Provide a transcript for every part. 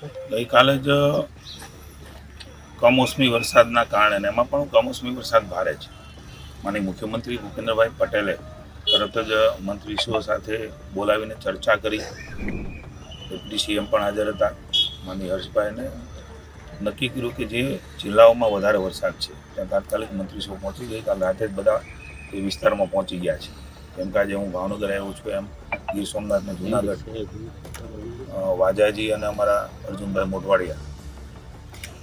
ગઈકાલે જ કમોસમી વરસાદના કારણે એમાં પણ કમોસમી વરસાદ ભારે છે. માનનીય મુખ્યમંત્રી ભૂપેન્દ્રભાઈ પટેલે તરત જ મંત્રીશ્રીઓ સાથે બોલાવીને ચર્ચા કરી. ડેપ્યુટી સીએમ પણ હાજર હતા. માનનીય હર્ષભાઈને નક્કી કર્યું કે જે જિલ્લાઓમાં વધારે વરસાદ છે ત્યાં તાત્કાલિક મંત્રીશ્રીઓ પહોંચી ગઈકાલ રાતે જ બધા એ વિસ્તારમાં પહોંચી ગયા છે. જેમ કે આજે હું ભાવનગર આવ્યો છું એમ ગીર સોમનાથ અને જુનાગઢ, વાજાજી અને અમારા અર્જુનભાઈ મોટવાડિયા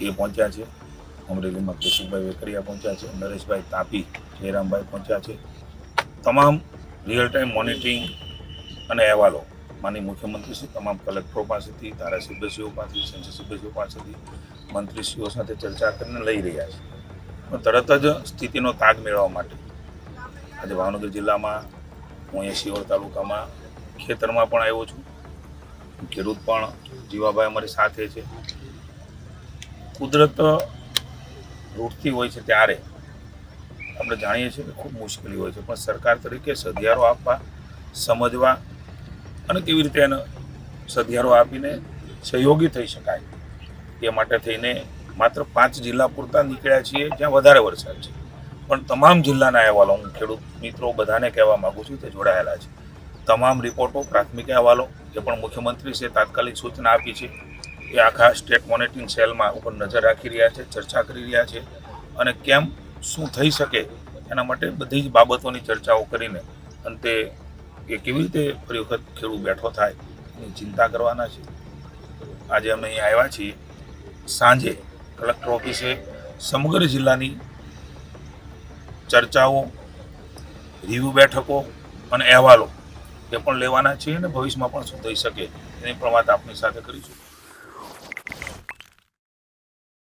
એ પહોંચ્યા છે. અમરેલીમાં કૌશિકભાઈ વેકરિયા પહોંચ્યા છે. નરેશભાઈ તાપી, જયરામભાઈ પહોંચ્યા છે. તમામ રિયલ ટાઈમ મોનિટરિંગ અને અહેવાલો માનનીય મુખ્યમંત્રીશ્રી તમામ કલેક્ટરો પાસેથી, ધારાસભ્યશ્રીઓ પાસેથી, સંસદ સભ્યશ્રીઓ પાસેથી મંત્રીશ્રીઓ સાથે ચર્ચા કરીને લઈ રહ્યા છે. પણ તરત જ સ્થિતિનો તાગ મેળવવા માટે આજે ભાવનગર જિલ્લામાં હું અહીંયા શિહોર તાલુકામાં ખેતરમાં પણ આવ્યો છું. ખેડૂત પણ જીવાભાઈ અમારી સાથે છે. કુદરત રૂટતી હોય છે ત્યારે આપણે જાણીએ છીએ કે ખૂબ મુશ્કેલી હોય છે, પણ સરકાર તરીકે સધિયારો આપવા, સમજવા અને કેવી રીતે એને સધિયારો આપીને સહયોગી થઈ શકાય તે માટે થઈને માત્ર 5 જિલ્લા પૂરતા નીકળ્યા છીએ જ્યાં વધારે વરસાદ છે. પણ તમામ જિલ્લાના અહેવાલો હું ખેડૂત મિત્રો બધાને કહેવા માગું છું તે જોડાયેલા છે. તમામ રિપોર્ટો, પ્રાથમિક અહેવાલો જે પણ મુખ્યમંત્રીશ્રીએ તાત્કાલિક સૂચના આપી છે એ આખા સ્ટેટ મોનિટરિંગ સેલમાં ઉપર નજર રાખી રહ્યા છે, ચર્ચા કરી રહ્યા છે અને કેમ શું થઈ શકે એના માટે બધી જ બાબતોની ચર્ચાઓ કરીને અંતે એ કેવી રીતે ફરી વખત ખેડૂત બેઠો થાય એની ચિંતા કરવાના છે. આજે અમે અહીં આવ્યા છીએ. સાંજે કલેક્ટર ઓફિસે સમગ્ર જિલ્લાની ચર્ચાઓ, રિવ્યુ બેઠકો અને અહેવાલો એ પણ લેવાના છીએ અને ભવિષ્યમાં પણ શું થઈ શકે એની પણ વાત આપની સાથે કરીશું.